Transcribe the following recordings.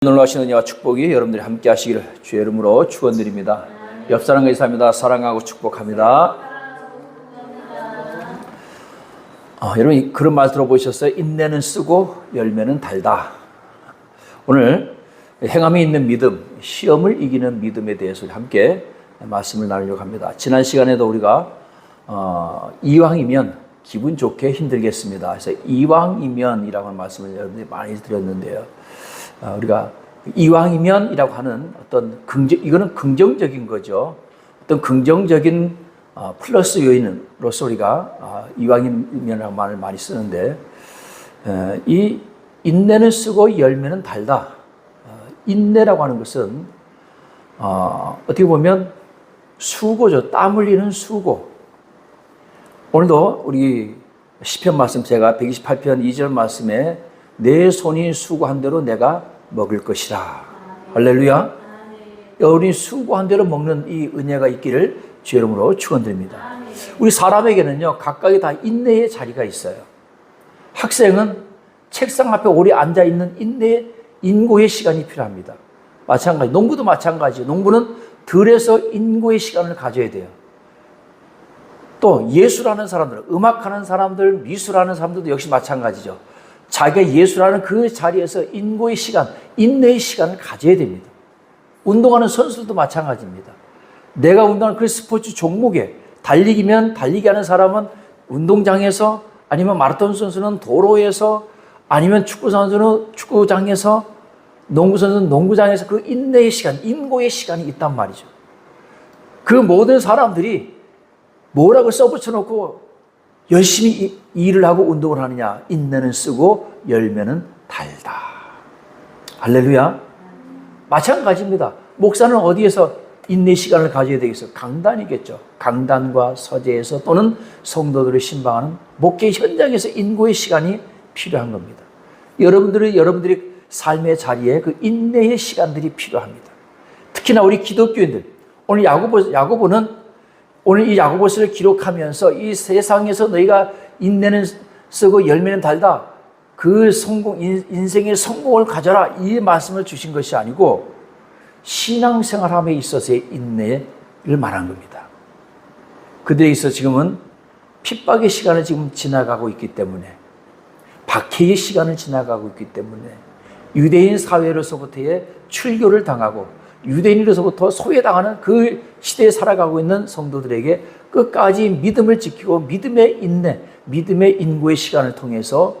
놀라신 은혜와 축복이 여러분들이 함께 하시기를 주의 이름으로 축원드립니다. 옆 사람과 인사합니다. 사랑하고 축복합니다. 여러분 그런 말 들어보셨어요? 인내는 쓰고 열매는 달다. 오늘 행함이 있는 믿음, 시험을 이기는 믿음에 대해서 함께 말씀을 나누려고 합니다. 지난 시간에도 우리가 이왕이면 기분 좋게 힘들겠습니다. 그래서 이왕이면이라고 하는 말씀을 여러분들이 많이 드렸는데요. 우리가 이왕이면이라고 하는 어떤 이거는 긍정적인 거죠. 어떤 긍정적인 플러스 요인으로서 우리가 이왕이면이라는 말을 많이 쓰는데, 이 인내는 쓰고 열매는 달다. 인내라고 하는 것은 어떻게 보면 수고죠. 땀 흘리는 수고. 오늘도 우리 시편 말씀, 제가 128편 2절 말씀에 내 손이 수고한 대로 내가 먹을 것이라. 할렐루야. 우리 수고한 대로 먹는 이 은혜가 있기를 주의 이름으로 축원드립니다. 우리 사람에게는요, 각각의 다 인내의 자리가 있어요. 학생은 책상 앞에 오래 앉아 있는 인고의 시간이 필요합니다. 마찬가지, 농부도 마찬가지예요. 농부는 들에서 인고의 시간을 가져야 돼요. 또 예술하는 사람들, 음악하는 사람들, 미술하는 사람들도 역시 마찬가지죠. 자기가 예술하는 그 자리에서 인고의 시간, 인내의 시간을 가져야 됩니다. 운동하는 선수들도 마찬가지입니다. 내가 운동하는 그 스포츠 종목에 달리기면 달리기 하는 사람은 운동장에서, 아니면 마라톤 선수는 도로에서, 아니면 축구 선수는 축구장에서, 농구 선수는 농구장에서 그 인내의 시간, 인고의 시간이 있단 말이죠. 그 모든 사람들이 뭐라고 써붙여놓고 열심히 일을 하고 운동을 하느냐? 인내는 쓰고 열매는 달다. 할렐루야. 마찬가지입니다. 목사는 어디에서 인내 시간을 가져야 되겠어요? 강단이겠죠. 강단과 서재에서 또는 성도들을 신방하는 목회 현장에서 인고의 시간이 필요한 겁니다. 여러분들이 삶의 자리에 그 인내의 시간들이 필요합니다. 특히나 우리 기독교인들, 오늘 야고보는 오늘 이 야고보서를 기록하면서 이 세상에서 너희가 인내는 쓰고 열매는 달다, 그 인생의 성공을 가져라, 이 말씀을 주신 것이 아니고 신앙생활함에 있어서의 인내를 말한 겁니다. 그들에 있어서 지금은 핍박의 시간을 지금 지나가고 있기 때문에, 박해의 시간을 지나가고 있기 때문에, 유대인 사회로서부터의 출교를 당하고 유대인으로서부터 소외당하는 그 시대에 살아가고 있는 성도들에게 끝까지 믿음을 지키고 믿음의 인내, 믿음의 인고의 시간을 통해서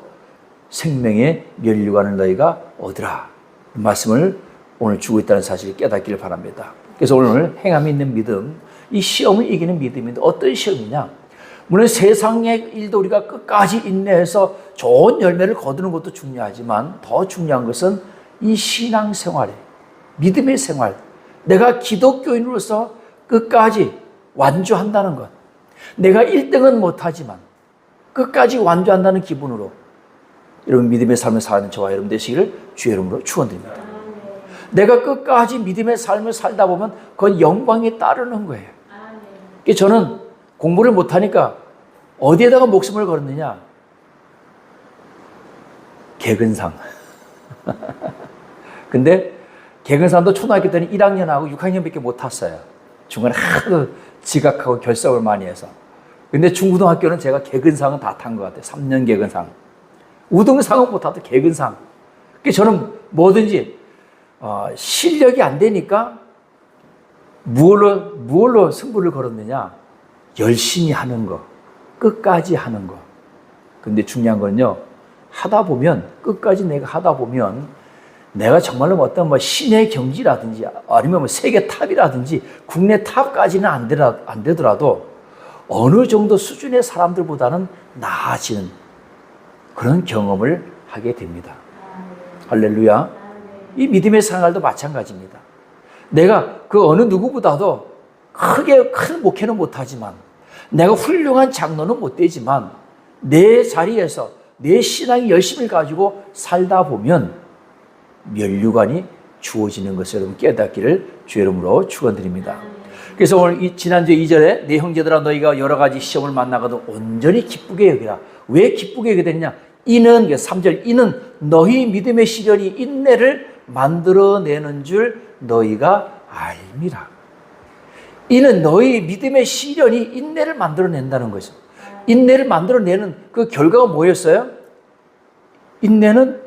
생명의 면류관을 너희가 얻으라, 말씀을 오늘 주고 있다는 사실을 깨닫기를 바랍니다. 그래서 오늘 행함이 있는 믿음, 이 시험을 이기는 믿음인데 어떤 시험이냐? 물론 세상의 일도 우리가 끝까지 인내해서 좋은 열매를 거두는 것도 중요하지만 더 중요한 것은 이 신앙생활에, 믿음의 생활, 내가 기독교인으로서 끝까지 완주한다는 것. 내가 1등은 못하지만 끝까지 완주한다는 기분으로 여러분 믿음의 삶을 사는 저와 여러분 되시기를 주의 이름으로 축원드립니다. 내가 끝까지 믿음의 삶을 살다 보면 그건 영광이 따르는 거예요. 저는 공부를 못하니까 어디에다가 목숨을 걸었느냐? 개근상. 근데 개근상도 초등학교 때는 1학년하고 6학년밖에 못 탔어요. 중간에 하도 지각하고 결석을 많이 해서. 근데 중고등학교는 제가 개근상은 다 탄 것 같아요. 3년 개근상. 우등상은 못 타도 개근상. 그래서 저는 뭐든지 실력이 안 되니까 무얼로 승부를 걸었느냐? 열심히 하는 거, 끝까지 하는 거. 근데 중요한 건요, 하다 보면, 끝까지 내가 하다 보면 내가 정말로 어떤 신의 경지라든지 아니면 세계 탑이라든지 국내 탑까지는 안 되더라도 어느 정도 수준의 사람들보다는 나아지는 그런 경험을 하게 됩니다. 할렐루야. 이 믿음의 생활도 마찬가지입니다. 내가 그 어느 누구보다도 큰 목회는 못하지만, 내가 훌륭한 장로는 못 되지만, 내 자리에서 내 신앙의 열심을 가지고 살다 보면 면류관이 주어지는 것을 여러분 깨닫기를 주의 이름으로 축원드립니다. 그래서 오늘 지난주 2절에 내 형제들아 너희가 여러 가지 시험을 만나거든 온전히 기쁘게 여기라. 왜 기쁘게 여기게 됐냐? 이는 3절 이는 너희 믿음의 시련이 인내를 만들어내는 줄 너희가 알미라. 이는 너희 믿음의 시련이 인내를 만들어낸다는 거죠. 인내를 만들어내는 그 결과가 뭐였어요? 인내는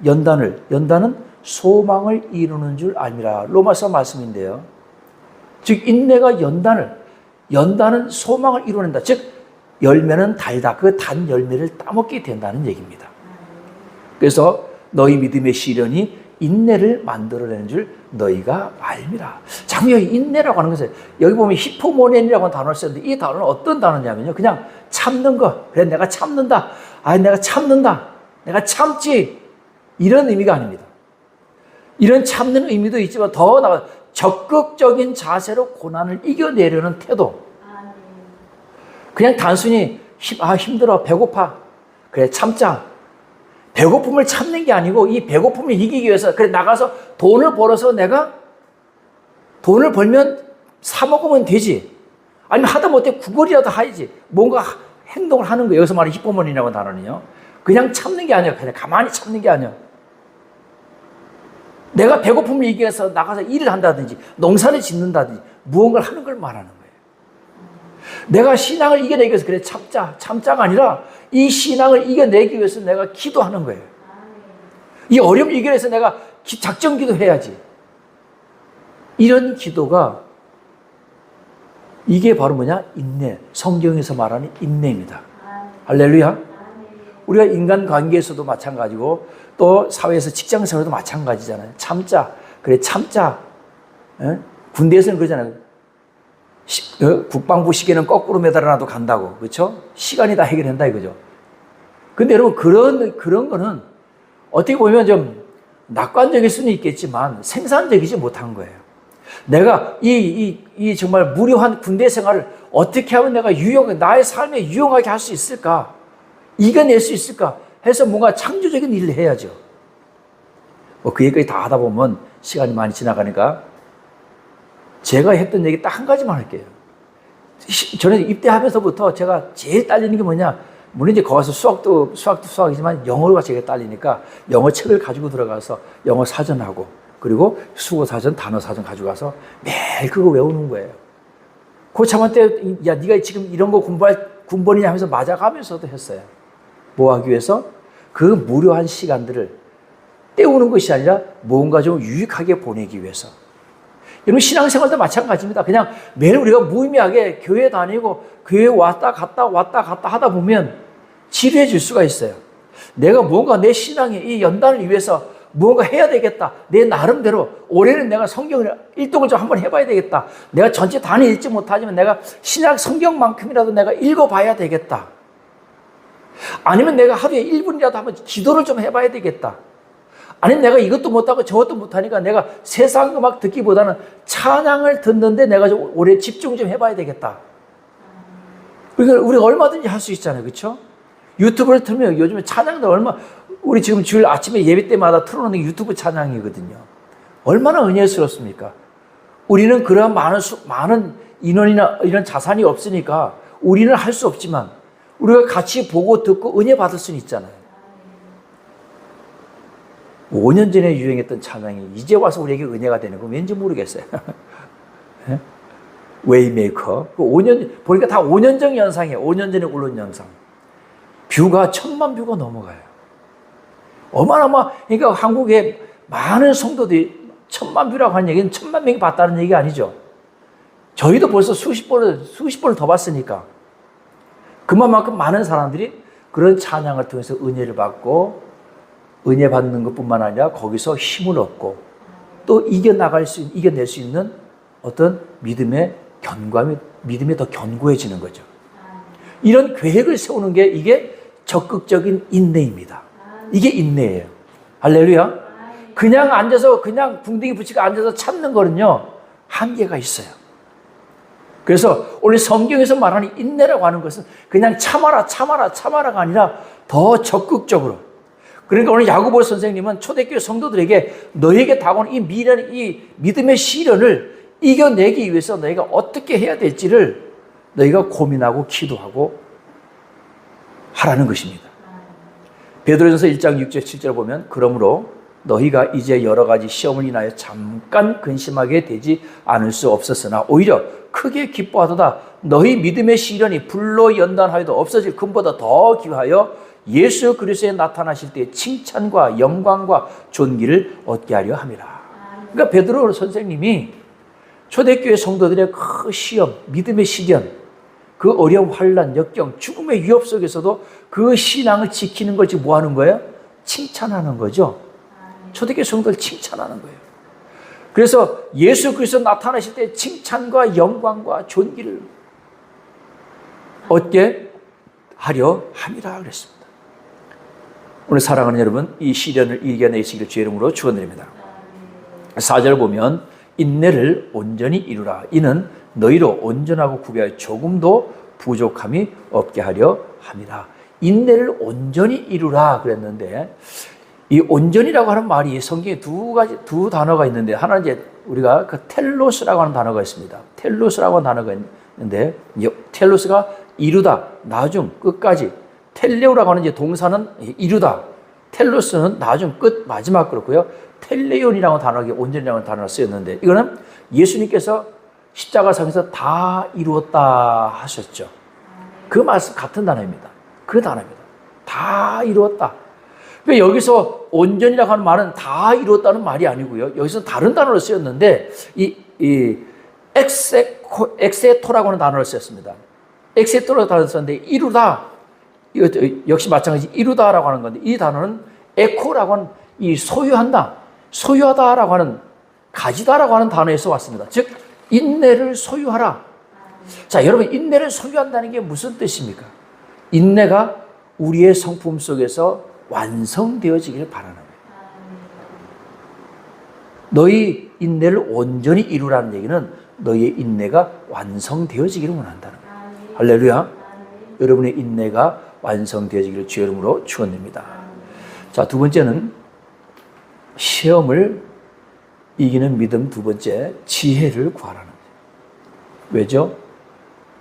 연단은 소망을 이루는 줄 알미라. 로마서 말씀인데요. 즉 인내가 연단은 소망을 이루는다. 즉 열매는 달다. 그 단 열매를 따먹게 된다는 얘기입니다. 그래서 너희 믿음의 시련이 인내를 만들어내는 줄 너희가 알미라. 참 여기 인내라고 하는 것은 여기 보면 히포모넨이라고 하는 단어를 썼는데 이 단어는 어떤 단어냐면요. 그냥 참는 거. 그래 내가 참는다. 내가 참는다. 내가 참지. 이런 의미가 아닙니다. 이런 참는 의미도 있지만 더 나아 적극적인 자세로 고난을 이겨내려는 태도. 그냥 단순히 힘들어 배고파 그래 참자. 배고픔을 참는 게 아니고 이 배고픔을 이기기 위해서 그래 나가서 돈을 벌어서 내가 돈을 벌면 사 먹으면 되지. 아니면 하다못해 구걸이라도 하야지. 뭔가 행동을 하는 거예요. 여기서 말하는 히포몬이라고 하는 단어는요. 그냥 참는 게 아니야. 그냥 가만히 참는 게 아니야. 내가 배고픔을 이기기 위해서 나가서 일을 한다든지 농사를 짓는다든지 무언가를 하는 걸 말하는 거예요. 내가 신앙을 이겨내기 위해서 그래 참자가 아니라 이 신앙을 이겨내기 위해서 내가 기도하는 거예요. 이 어려움을 이겨내기 위해서 내가 작정 기도해야지. 이런 기도가 이게 바로 뭐냐? 인내. 성경에서 말하는 인내입니다. 할렐루야. 우리가 인간관계에서도 마찬가지고 또 사회에서 직장생활도 마찬가지잖아요. 참자. 그래 참자. 군대에서는 그러잖아요. 국방부 시계는 거꾸로 매달아놔도 간다고. 그렇죠? 시간이 다 해결한다 이거죠. 근데 여러분 그런 거는 어떻게 보면 좀 낙관적일 수는 있겠지만 생산적이지 못한 거예요. 내가 이 정말 무료한 군대 생활을 어떻게 하면 내가 나의 삶에 유용하게 할 수 있을까? 이겨낼 수 있을까? 해서 뭔가 창조적인 일을 해야죠. 그 얘기까지 다 하다 보면 시간이 많이 지나가니까 제가 했던 얘기 딱 한 가지만 할게요. 저는 입대하면서부터 제가 제일 딸리는 게 뭐냐? 물론 이제 거기서 수학도 수학이지만 영어가 제일 딸리니까 영어 책을 가지고 들어가서 영어 사전하고 그리고 수어 사전, 단어 사전 가지고 가서 매일 그거 외우는 거예요. 고참한 때 야 네가 지금 이런 거 공부할 군번이냐 하면서 맞아가면서도 했어요. 뭐 하기 위해서? 그 무료한 시간들을 때우는 것이 아니라 뭔가 좀 유익하게 보내기 위해서. 여러분 신앙생활도 마찬가지입니다. 그냥 매일 우리가 무의미하게 교회 다니고 교회 왔다 갔다 하다 보면 지루해질 수가 있어요. 내가 뭔가 내 신앙의 이 연단을 위해서 무언가 해야 되겠다. 내 나름대로 올해는 내가 성경을 일독을 좀 한번 해봐야 되겠다. 내가 전체 단위 읽지 못하지만 내가 신약 성경만큼이라도 내가 읽어봐야 되겠다. 아니면 내가 하루에 1분이라도 한번 기도를 좀 해봐야 되겠다. 아니면 내가 이것도 못하고 저것도 못하니까 내가 세상 음악 듣기보다는 찬양을 듣는데 내가 좀 오래 집중 좀 해봐야 되겠다. 우리가 얼마든지 할 수 있잖아요. 그렇죠? 유튜브를 틀면 요즘에 찬양도 우리 지금 주일 아침에 예배 때마다 틀어놓는 게 유튜브 찬양이거든요. 얼마나 은혜스럽습니까? 우리는 그러한 많은 인원이나 이런 자산이 없으니까 우리는 할 수 없지만 우리가 같이 보고 듣고 은혜 받을 수는 있잖아요. 5년 전에 유행했던 찬양이 이제 와서 우리에게 은혜가 되는 건 왠지 모르겠어요. 웨이메이커. 5년, 보니까 다 5년 전 영상이에요. 5년 전에 올린 영상. 뷰가 1000만 뷰가 넘어가요. 그러니까 한국에 많은 성도들이 1000만 뷰라고 하는 얘기는 1000만 명이 봤다는 얘기 아니죠. 저희도 벌써 수십 번을 더 봤으니까. 그만큼 많은 사람들이 그런 찬양을 통해서 은혜를 받고 은혜 받는 것뿐만 아니라 거기서 힘을 얻고 또 이겨낼 수 있는 어떤 믿음의 믿음이 더 견고해지는 거죠. 이런 계획을 세우는 게 이게 적극적인 인내입니다. 이게 인내예요. 할렐루야. 그냥 앉아서 그냥 궁둥이 붙이고 앉아서 참는 거는요 한계가 있어요. 그래서 오늘 성경에서 말하는 인내라고 하는 것은 그냥 참아라가 아니라 더 적극적으로. 그러니까 오늘 야고보 선생님은 초대교회 성도들에게 너에게 다가오는 이 믿음의 시련을 이겨내기 위해서 너희가 어떻게 해야 될지를 너희가 고민하고 기도하고 하라는 것입니다. 베드로전서 1장 6절 7절 보면 그러므로 너희가 이제 여러 가지 시험을 인하여 잠깐 근심하게 되지 않을 수 없었으나 오히려 크게 기뻐하도다. 너희 믿음의 시련이 불로 연단하여도 없어질 금보다 더 귀하여 예수 그리스도에 나타나실 때 칭찬과 영광과 존귀를 얻게 하려 함이라. 그러니까 베드로 선생님이 초대교회 성도들의 그 시험, 믿음의 시련, 그 어려움, 환난, 역경, 죽음의 위협 속에서도 그 신앙을 지키는 걸 지금 뭐 하는 거예요? 칭찬하는 거죠. 초대교회 성도들 칭찬하는 거예요. 그래서 예수 그리스도 나타나실 때 칭찬과 영광과 존귀를 얻게 하려 함이라 그랬습니다. 오늘 사랑하는 여러분, 이 시련을 이겨내시길 주의 이름으로 축원드립니다. 4절 보면 인내를 온전히 이루라. 이는 너희로 온전하고 구비하여 조금도 부족함이 없게 하려 함이라. 인내를 온전히 이루라 그랬는데 이 온전이라고 하는 말이 성경에 두 단어가 있는데 하나는 이제 우리가 그 텔로스라고 하는 단어가 있습니다. 텔로스라고 하는 단어가 있는데 텔로스가 이루다, 나중, 끝까지. 텔레오라고 하는 이제 동사는 이루다. 텔로스는 나중, 끝, 마지막 그렇고요. 텔레온이라고 하는 단어가 온전이라고 하는 단어가 쓰였는데 이거는 예수님께서 십자가상에서 다 이루었다 하셨죠. 그 말씀 같은 단어입니다. 그 단어입니다. 다 이루었다. 그러니까 여기서 온전이라고 하는 말은 다 이루었다는 말이 아니고요. 여기서 다른 단어로 쓰였는데 이 엑세토라고 하는 단어를 쓰였습니다. 엑세토라고 단어를 썼는데 이루다. 역시 마찬가지 이루다라고 하는 건데 이 단어는 에코라고 하는 이 소유한다, 소유하다라고 하는 가지다라고 하는 단어에서 왔습니다. 즉 인내를 소유하라. 자, 여러분 인내를 소유한다는 게 무슨 뜻입니까? 인내가 우리의 성품 속에서 완성되어지기를 바라는 거예요. 너희 인내를 온전히 이루라는 얘기는 너희의 인내가 완성되어지기를 원한다는 거예요. 할렐루야. 여러분의 인내가 완성되어지기를 주의 이름으로 축원드립니다. 자, 두 번째는 시험을 이기는 믿음. 두 번째, 지혜를 구하라는 거예요. 왜죠?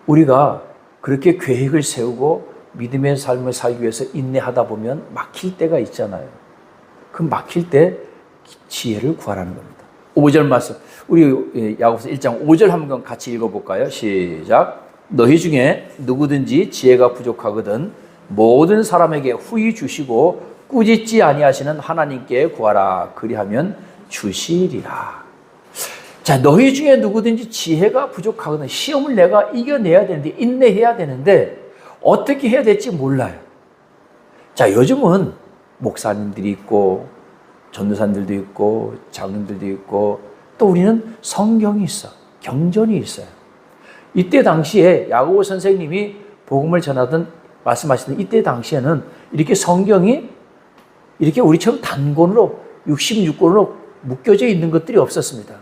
우리가 그렇게 계획을 세우고 믿음의 삶을 살기 위해서 인내하다 보면 막힐 때가 있잖아요. 그 막힐 때 지혜를 구하라는 겁니다. 5절 말씀, 우리 야고보서 1장 5절 한번 같이 읽어볼까요? 시작. 너희 중에 누구든지 지혜가 부족하거든 모든 사람에게 후히 주시고 꾸짖지 아니하시는 하나님께 구하라. 그리하면 주시리라. 자, 너희 중에 누구든지 지혜가 부족하거든, 시험을 내가 이겨내야 되는데, 인내해야 되는데 어떻게 해야 될지 몰라요. 자, 요즘은 목사님들이 있고 전도사님들도 있고 장로들도 있고 또 우리는 성경이 있어, 경전이 있어요. 이때 당시에 야고보 선생님이 복음을 전하던 말씀하시던 이때 당시에는 이렇게 성경이 이렇게 우리처럼 단권으로 66권으로 묶여져 있는 것들이 없었습니다.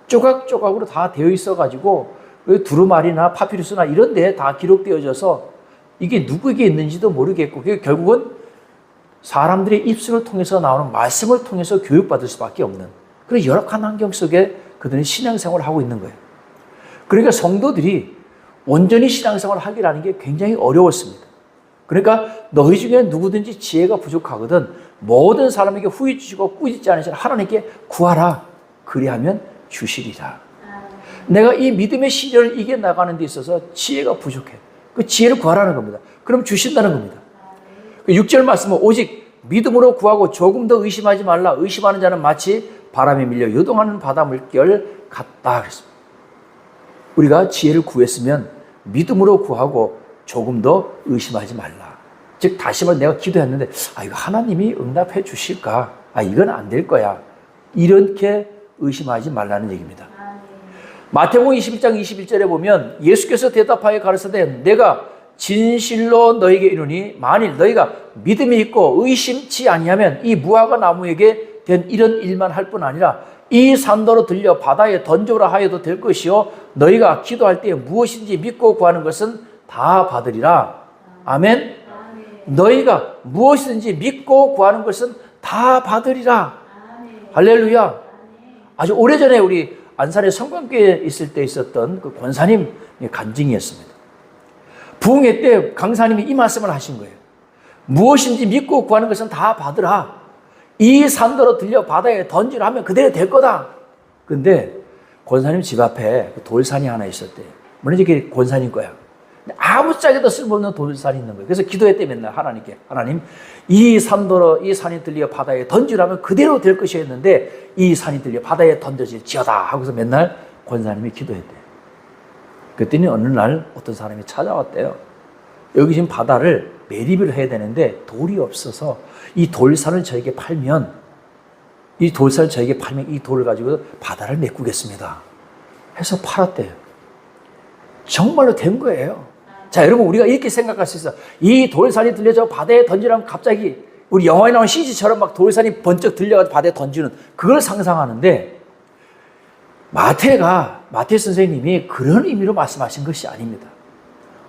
조각조각으로 다 되어 있어가지고 두루마리나 파피루스나 이런 데에 다 기록되어져서 이게 누구에게 있는지도 모르겠고 결국은 사람들의 입술을 통해서 나오는 말씀을 통해서 교육받을 수밖에 없는 그런 열악한 환경 속에 그들은 신앙생활을 하고 있는 거예요. 그러니까 성도들이 온전히 신앙생활을 하기라는 게 굉장히 어려웠습니다. 그러니까 너희 중에 누구든지 지혜가 부족하거든 모든 사람에게 후히 주시고 꾸짖지 않으시는 하나님께 구하라. 그리하면 주시리라. 내가 이 믿음의 시련을 이겨나가는 데 있어서 지혜가 부족해. 그 지혜를 구하라는 겁니다. 그럼 주신다는 겁니다. 6절 말씀은 오직 믿음으로 구하고 조금 더 의심하지 말라. 의심하는 자는 마치 바람에 밀려 요동하는 바다 물결 같다. 그랬습니다. 우리가 지혜를 구했으면 믿음으로 구하고 조금 더 의심하지 말라. 즉 다시 말해 내가 기도했는데 이거 하나님이 응답해 주실까? 이건 안 될 거야. 이렇게 의심하지 말라는 얘기입니다. 마태복음 21장 21절에 보면 예수께서 대답하여 가르치되 내가 진실로 너에게 이르니 만일 너희가 믿음이 있고 의심치 아니하면 이 무화과 나무에게 된 이런 일만 할 뿐 아니라 이 산도로 들려 바다에 던져라 하여도 될 것이요 너희가 기도할 때 무엇인지 믿고 구하는 것은 다 받으리라. 아멘. 너희가 무엇이든지 믿고 구하는 것은 다 받으리라. 할렐루야. 아주 오래전에 우리 안산의 성관교회에 있을 때 있었던 그 권사님 간증이었습니다. 부흥회 때 강사님이 이 말씀을 하신 거예요. 무엇인지 믿고 구하는 것은 다 받으라. 이 산더러 들려 바다에 던지라 하면 그대로 될 거다. 근데 권사님 집 앞에 돌산이 하나 있었대요. 물론 이게 권사님 거야. 아무짝에도 쓸모없는 돌산이 있는 거예요. 그래서 기도했대 맨날 하나님께. 하나님, 이 산이 들려 바다에 던지라면 그대로 될 것이었는데 이 산이 들려 바다에 던져질지어다 하고서 맨날 권사님이 기도했대요. 그랬더니 어느 날 어떤 사람이 찾아왔대요. 여기 지금 바다를 매립을 해야 되는데 돌이 없어서 이 돌산을 저에게 팔면 이 돌을 가지고 바다를 메꾸겠습니다. 해서 팔았대요. 정말로 된 거예요. 자, 여러분, 우리가 이렇게 생각할 수 있어. 이 돌산이 들려져 바다에 던지라면 갑자기 우리 영화에 나온 CG처럼 막 돌산이 번쩍 들려가지고 바다에 던지는 그걸 상상하는데 마태 선생님이 그런 의미로 말씀하신 것이 아닙니다.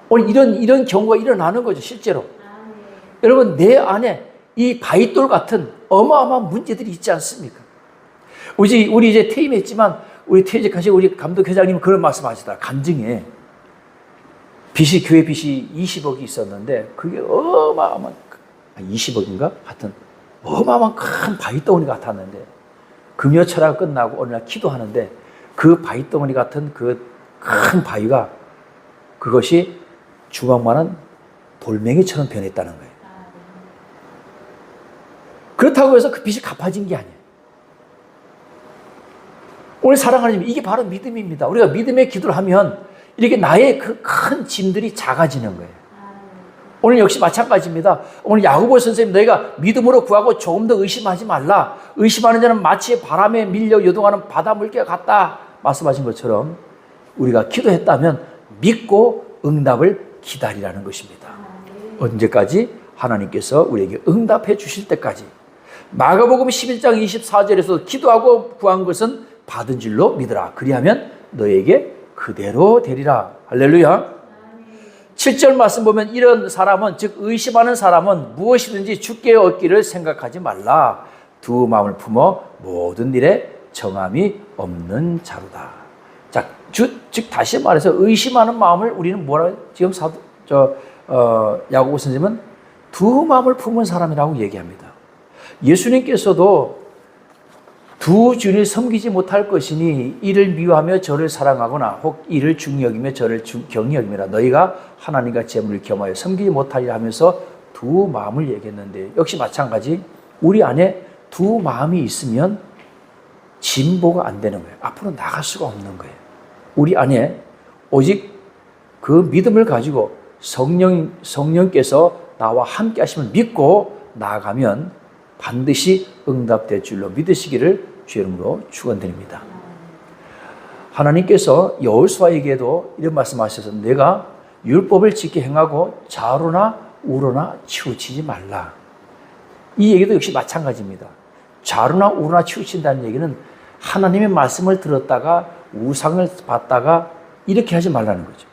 오늘 이런 경우가 일어나는 거죠, 실제로. 여러분, 내 안에 이 바위돌 같은 어마어마한 문제들이 있지 않습니까? 우리 이제 퇴임했지만 우리 퇴직하신 우리 감독 회장님 그런 말씀하시더라. 간증에 교회 빚이 20억이 있었는데 그게 어마어마한 20억인가? 하여튼 어마어마한 큰 바위덩어리 같았는데 금요철학 끝나고 어느 날 기도하는데 그 바위덩어리 같은 그 큰 바위가 그것이 주먹만한 돌멩이처럼 변했다는 거예요. 그렇다고 해서 그 빚이 갚아진 게 아니에요. 오늘 사랑하는 님, 이게 바로 믿음입니다. 우리가 믿음의 기도를 하면 이렇게 나의 그 큰 짐들이 작아지는 거예요. 오늘 역시 마찬가지입니다. 오늘 야고보 선생님, 너희가 믿음으로 구하고 조금 더 의심하지 말라. 의심하는 자는 마치 바람에 밀려 요동하는 바다 물개와 같다. 말씀하신 것처럼 우리가 기도했다면 믿고 응답을 기다리라는 것입니다. 언제까지? 하나님께서 우리에게 응답해 주실 때까지. 마가복음 11장 24절에서 기도하고 구한 것은 받은 줄로 믿으라. 그리하면 너에게 그대로 되리라. 할렐루야. 7절 말씀 보면 이런 사람은, 즉 의심하는 사람은 무엇이든지 주께 얻기를 생각하지 말라. 두 마음을 품어 모든 일에 정함이 없는 자로다. 자, 즉 다시 말해서 의심하는 마음을 우리는 뭐라 지금 야고보 선생님은 두 마음을 품은 사람이라고 얘기합니다. 예수님께서도 두 주를 섬기지 못할 것이니 이를 미워하며 저를 사랑하거나 혹 이를 중히 여기며 저를 경히 여기며 너희가 하나님과 재물을 겸하여 섬기지 못하리라 하면서 두 마음을 얘기했는데 역시 마찬가지 우리 안에 두 마음이 있으면 진보가 안 되는 거예요. 앞으로 나갈 수가 없는 거예요. 우리 안에 오직 그 믿음을 가지고 성령께서 나와 함께 하시면 믿고 나아가면 반드시 응답될 줄로 믿으시기를 주의 이름으로 축원드립니다. 하나님께서 여호수아에게도 이런 말씀하셔서 내가 율법을 지켜 행하고 좌로나 우로나 치우치지 말라. 이 얘기도 역시 마찬가지입니다. 좌로나 우로나 치우친다는 얘기는 하나님의 말씀을 들었다가 우상을 봤다가 이렇게 하지 말라는 거죠.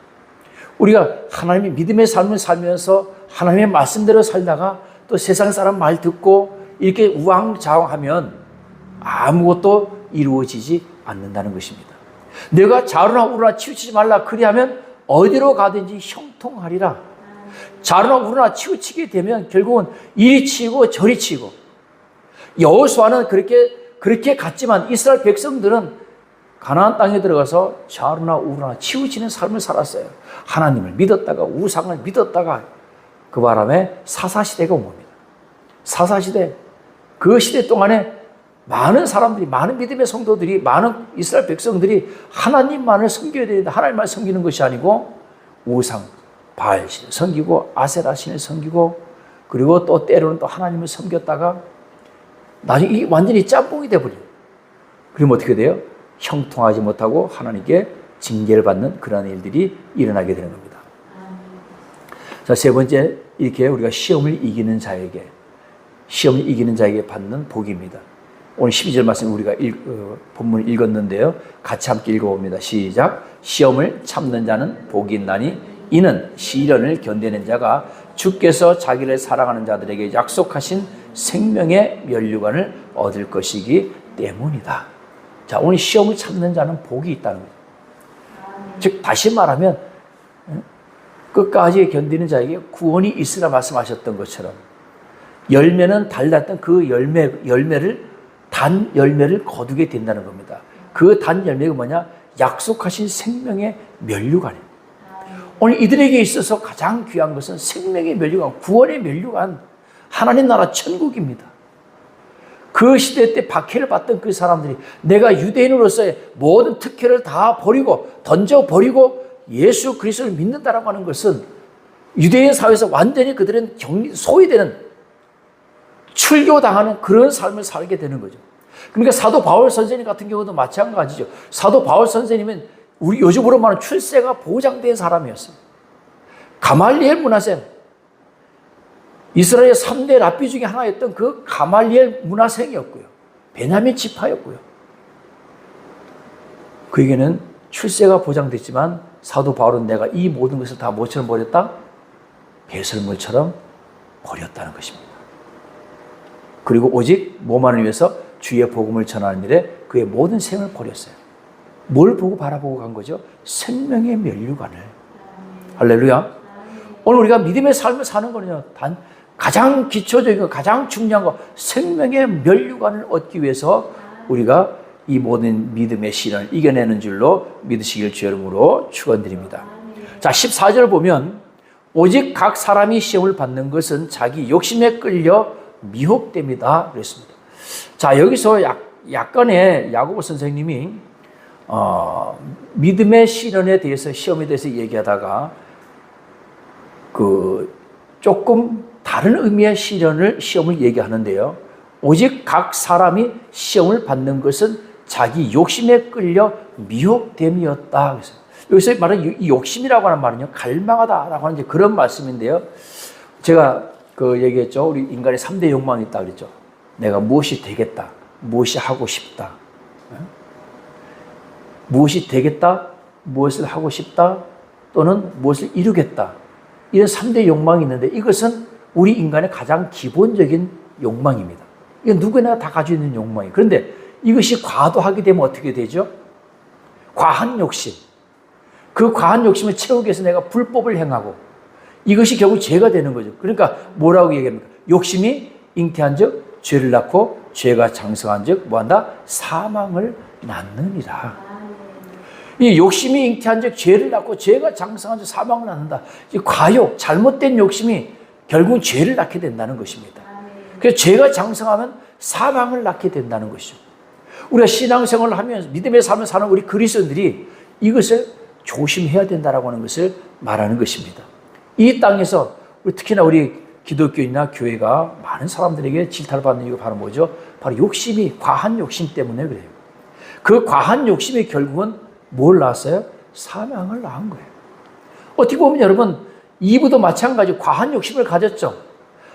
우리가 하나님의 믿음의 삶을 살면서 하나님의 말씀대로 살다가 또 세상 사람 말 듣고 이렇게 우왕좌왕하면 아무것도 이루어지지 않는다는 것입니다. 내가 좌로나 우로나 치우치지 말라. 그리하면 어디로 가든지 형통하리라. 좌로나 우로나 치우치게 되면 결국은 이리 치고 저리 치고 여호수아는 그렇게 갔지만 이스라엘 백성들은 가나안 땅에 들어가서 좌로나 우로나 치우치는 삶을 살았어요. 하나님을 믿었다가 우상을 믿었다가 그 바람에 사사시대가 온 겁니다. 사사시대, 그 시대 동안에 많은 사람들이, 많은 믿음의 성도들이, 많은 이스라엘 백성들이 하나님만을 섬겨야 되는데 하나님만 섬기는 것이 아니고 우상, 바알 신을 섬기고 아세라 신을 섬기고 그리고 또 때로는 또 하나님을 섬겼다가 나중에 이게 완전히 짬뽕이 돼버려요. 그러면 어떻게 돼요? 형통하지 못하고 하나님께 징계를 받는 그런 일들이 일어나게 되는 겁니다. 자, 세 번째, 이렇게 우리가 시험을 이기는 자에게 받는 복입니다. 오늘 12절 말씀 우리가 본문을 읽었는데요. 같이 함께 읽어봅니다. 시작. 시험을 참는 자는 복이 있나니 이는 시련을 견디는 자가 주께서 자기를 사랑하는 자들에게 약속하신 생명의 면류관을 얻을 것이기 때문이다. 자, 오늘 시험을 참는 자는 복이 있다는 거죠. 즉 다시 말하면 끝까지 견디는 자에게 구원이 있으라 말씀하셨던 것처럼 열매는 달랐던 그 단 열매를 거두게 된다는 겁니다. 그 단 열매가 뭐냐? 약속하신 생명의 면류관이에요. 오늘 이들에게 있어서 가장 귀한 것은 생명의 면류관, 구원의 면류관, 하나님 나라 천국입니다. 그 시대 때 박해를 받던 그 사람들이 내가 유대인으로서의 모든 특혜를 다 버리고 던져버리고 예수 그리스도를 믿는다라고 하는 것은 유대인 사회에서 완전히 그들은 소외되는 출교당하는 그런 삶을 살게 되는 거죠. 그러니까 사도 바울 선생님 같은 경우도 마찬가지죠. 사도 바울 선생님은 우리 요즘으로 말하는 출세가 보장된 사람이었어요. 가말리엘 문화생, 이스라엘 3대 랍비 중에 하나였던 그 가말리엘 문화생이었고요. 베냐민 지파였고요. 그에게는 출세가 보장됐지만 사도 바울은 내가 이 모든 것을 다 뭐처럼 버렸다? 배설물처럼 버렸다는 것입니다. 그리고 오직 뭐만을 위해서 주의 복음을 전하는 일에 그의 모든 생을 버렸어요. 뭘 보고 바라보고 간 거죠? 생명의 면류관을. 할렐루야. 오늘 우리가 믿음의 삶을 사는 거는요, 단 가장 기초적인 거, 가장 중요한 거, 생명의 면류관을 얻기 위해서 우리가 이 모든 믿음의 시련을 이겨내는 줄로 믿으시길 주의 이름으로 축원드립니다. 자, 14절 보면 오직 각 사람이 시험을 받는 것은 자기 욕심에 끌려 미혹됩니다. 그랬습니다. 자, 여기서 약간의 야고보 선생님이 믿음의 시련에 대해서, 시험에 대해서 얘기하다가 조금 다른 의미의 시험을 얘기하는데요. 오직 각 사람이 시험을 받는 것은 자기 욕심에 끌려 미혹됨이었다. 그래서 여기서 말하는 이 욕심이라고 하는 말은요, 갈망하다라고 하는 그런 말씀인데요. 제가 얘기했죠. 우리 인간의 3대 욕망이 있다 그랬죠. 내가 무엇이 되겠다, 무엇이 하고 싶다, 무엇이 되겠다, 무엇을 하고 싶다, 또는 무엇을 이루겠다. 이런 3대 욕망이 있는데 이것은 우리 인간의 가장 기본적인 욕망입니다. 이건 누구나 다 가지고 있는 욕망이에요. 그런데 이것이 과도하게 되면 어떻게 되죠? 과한 욕심. 그 과한 욕심을 채우기 위해서 내가 불법을 행하고 이것이 결국 죄가 되는 거죠. 그러니까 뭐라고 얘기합니까? 욕심이 잉태한 즉 죄를 낳고 죄가 장성한 즉 뭐한다? 사망을 낳느니라. 이 욕심이 잉태한 즉 죄를 낳고 죄가 장성한 즉 사망을 낳는다. 이 과욕, 잘못된 욕심이 결국 죄를 낳게 된다는 것입니다. 그래서 죄가 장성하면 사망을 낳게 된다는 것이죠. 우리가 신앙생활을 하면서 믿음의 삶을 사는 우리 그리스도인들이 이것을 조심해야 된다라고 하는 것을 말하는 것입니다. 이 땅에서 특히나 우리 기독교인이나 교회가 많은 사람들에게 질타를 받는 이유가 바로 뭐죠? 바로 욕심이, 과한 욕심 때문에 그래요. 그 과한 욕심이 결국은 뭘 낳았어요? 사망을 낳은 거예요. 어떻게 보면 여러분, 이브도 마찬가지로 과한 욕심을 가졌죠.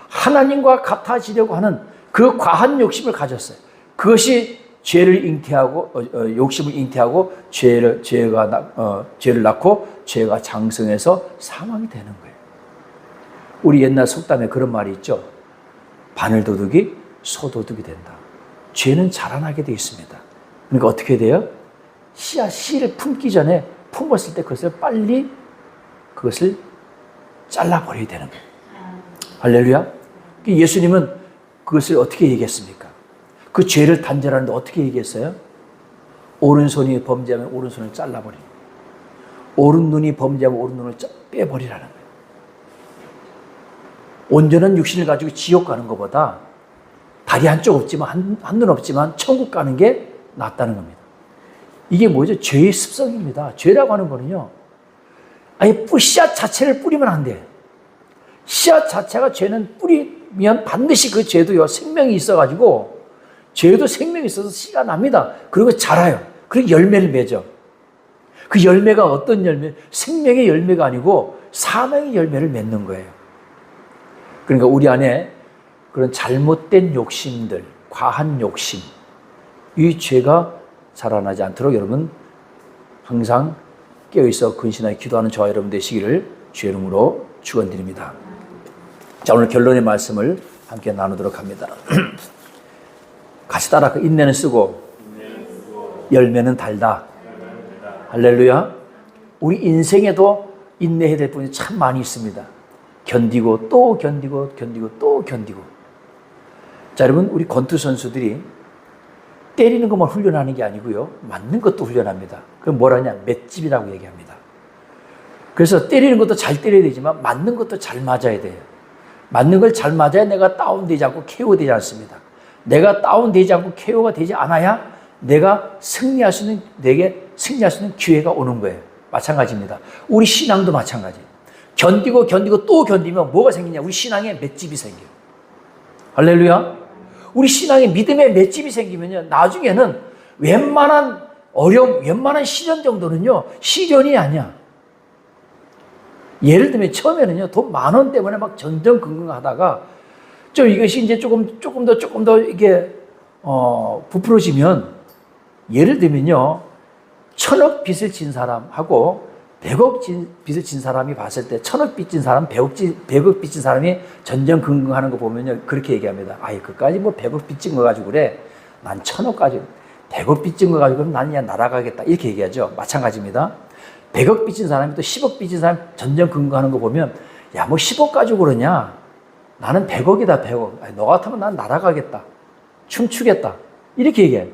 하나님과 같아지려고 하는 그 과한 욕심을 가졌어요. 그것이 죄를 잉태하고 욕심을 잉태하고 죄를 낳고 죄가 장성해서 사망이 되는 거예요. 우리 옛날 속담에 그런 말이 있죠. 바늘도둑이 소도둑이 된다. 죄는 자라나게 되어 있습니다. 그러니까 어떻게 돼요? 씨를 품기 전에 품었을 때 그것을 잘라버려야 되는 거예요. 할렐루야. 예수님은 그것을 어떻게 얘기했습니까? 그 죄를 단절하는데 어떻게 얘기했어요? 오른손이 범죄하면 오른손을 잘라버리고 오른눈이 범죄하면 오른눈을 빼버리라는 거예요. 온전한 육신을 가지고 지옥 가는 것보다 다리 한쪽 없지만 한눈 없지만 천국 가는 게 낫다는 겁니다. 이게 뭐죠? 죄의 습성입니다. 죄라고 하는 거는요, 아예 씨앗 자체를 뿌리면 안 돼. 씨앗 자체가 죄는 뿌리면 반드시 그 죄도요, 생명이 있어가지고, 죄도 생명이 있어서 씨가 납니다. 그리고 자라요. 그리고 열매를 맺어. 그 열매가 어떤 열매? 생명의 열매가 아니고 사망의 열매를 맺는 거예요. 그러니까 우리 안에 그런 잘못된 욕심들, 과한 욕심, 이 죄가 자라나지 않도록 여러분 항상 깨어있어 근신하여 기도하는 저와 여러분 되시기를 주의 이름으로 축원드립니다. 자, 오늘 결론의 말씀을 함께 나누도록 합니다. 같이 따라 인내는 쓰고 열매는 달다. 할렐루야. 우리 인생에도 인내해야 될 부분이 참 많이 있습니다. 견디고 또 견디고 견디고 또 견디고 자, 여러분, 우리 권투 선수들이 때리는 것만 훈련하는 게 아니고요, 맞는 것도 훈련합니다. 그럼 뭐라냐? 맷집이라고 얘기합니다. 그래서 때리는 것도 잘 때려야 되지만 맞는 것도 잘 맞아야 돼요. 맞는 걸 잘 맞아야 내가 다운되지 않고 KO되지 않습니다. 내가 다운되지 않고 KO가 되지 않아야 내가 내게 승리할 수 있는 기회가 오는 거예요. 마찬가지입니다. 우리 신앙도 마찬가지. 견디고 또 견디면 뭐가 생기냐? 우리 신앙에 맷집이 생겨요. 할렐루야. 우리 신앙에 믿음의 맷집이 생기면요, 나중에는 웬만한 어려움, 웬만한 시련 정도는요, 시련이 아니야. 예를 들면 처음에는요, 돈 10,000원 때문에 막 전전긍긍하다가 좀 이것이 이제 조금 더 이게 부풀어지면, 예를 들면요, 1,000억 빚을 진 사람하고 100억 빚을 진 사람이 봤을 때 1,000억 빚진 사람, 100억 빚진 사람이 전전긍긍하는 거 보면요, 그렇게 얘기합니다. 아이, 그까지 뭐 100억 빚진 거 가지고 그래. 난 1,000억 가지고, 100억 빚진 거 가지고 난 그냥 날아가겠다. 이렇게 얘기하죠. 마찬가지입니다. 100억 빚진 사람이 또 10억 빚진 사람 전전긍긍하는 거 보면, 야, 뭐 10억 가지고 그러냐? 나는 100억이다, 100억. 아니, 너 같으면 난 날아가겠다. 춤추겠다. 이렇게 얘기해요.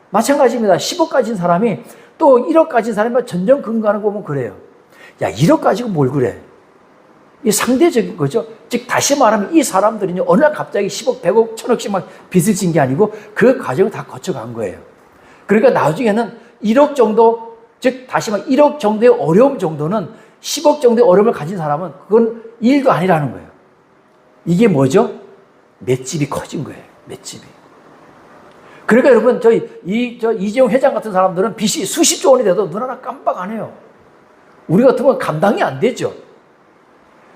마찬가지입니다. 10억 가진 사람이 또 1억 가진 사람이 전전긍긍하는 거 보면 그래요. 야, 1억 가지고 뭘 그래? 이 상대적인 거죠. 즉, 다시 말하면 이 사람들은요, 어느 날 갑자기 10억, 100억, 1,000억씩 막 빚을 진 게 아니고 그 과정을 다 거쳐간 거예요. 그러니까 나중에는 1억 정도, 즉, 다시 말하면 1억 정도의 어려움 정도는 10억 정도의 어려움을 가진 사람은 그건 일도 아니라는 거예요. 이게 뭐죠? 맷집이 커진 거예요. 맷집이. 그러니까 여러분, 이재용 회장 같은 사람들은 빚이 수십조 원이 돼도 눈 하나 깜빡 안 해요. 우리 같으면 감당이 안 되죠.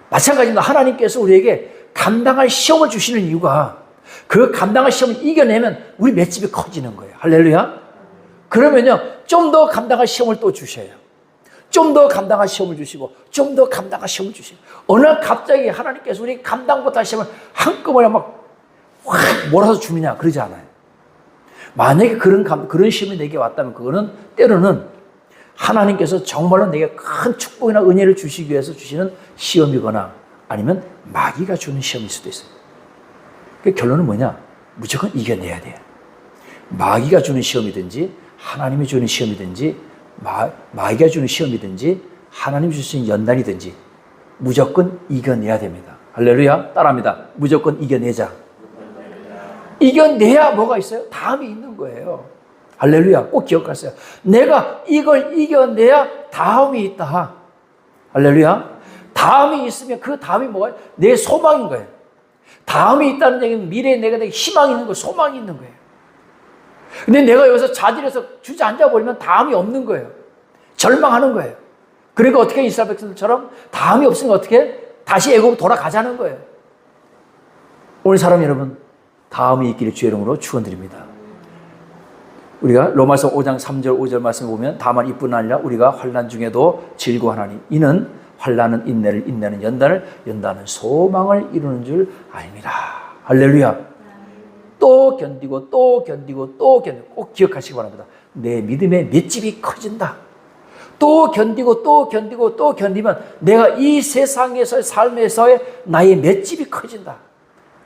마찬가지입니다. 하나님께서 우리에게 감당할 시험을 주시는 이유가, 그 감당할 시험을 이겨내면 우리 맷집이 커지는 거예요. 할렐루야. 그러면요, 좀 더 감당할 시험을 또 주셔요. 좀 더 감당할 시험을 주시고, 좀 더 감당할 시험을 주시고, 어느 날 갑자기 하나님께서 우리 감당 못할 시험을 한꺼번에 막 확 몰아서 주느냐, 그러지 않아요. 만약에 그런 시험이 내게 왔다면 그거는 때로는 하나님께서 정말로 내게 큰 축복이나 은혜를 주시기 위해서 주시는 시험이거나 아니면 마귀가 주는 시험일 수도 있어요. 그 결론은 뭐냐? 무조건 이겨내야 돼요. 마귀가 주는 시험이든지 하나님이 주는 시험이든지 마귀가 주는 시험이든지 하나님이 주시는 연단이든지 무조건 이겨내야 됩니다. 할렐루야. 따라합니다. 무조건 이겨내자. 이겨내야 뭐가 있어요? 다음이 있는 거예요. 할렐루야. 꼭 기억하세요. 내가 이걸 이겨내야 다음이 있다. 할렐루야. 다음이 있으면 그 다음이 뭐가? 내 소망인 거예요. 다음이 있다는 얘기는 미래에 내가 희망이 있는 거예요. 소망이 있는 거예요. 근데 내가 여기서 자질해서 주저앉아 버리면 다음이 없는 거예요. 절망하는 거예요. 그러니까 어떻게 이스라엘 백성들처럼 다음이 없으면 어떻게? 다시 애굽으로 돌아가자는 거예요. 오늘 사람 여러분, 다음이 있기를 주의 이름으로 축원드립니다. 우리가 로마서 5장 3절 5절 말씀을 보면, 다만 이뿐 아니라 우리가 환난 중에도 즐거워하나니 이는 환난은 인내를, 인내는 연단을, 연단은 소망을 이루는 줄 아닙니다. 할렐루야. 또 견디고 또 견디고 또 견디고, 꼭 기억하시기 바랍니다. 내 믿음의 맷집이 커진다. 또 견디고 또 견디고 또 견디면 내가 이 세상에서의 삶에서의 나의 맷집이 커진다.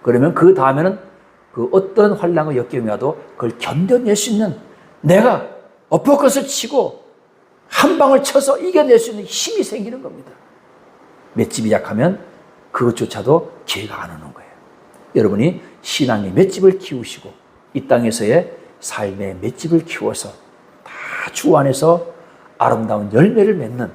그러면 그 다음에는 그 어떤 환난과 역경이 와도 그걸 견뎌낼 수 있는, 내가 어퍼컷을 치고 한 방을 쳐서 이겨낼 수 있는 힘이 생기는 겁니다. 맷집이 약하면 그것조차도 기회가 안 오는 거예요. 여러분이 신앙의 맷집을 키우시고 이 땅에서의 삶의 맷집을 키워서 다 주 안에서 아름다운 열매를 맺는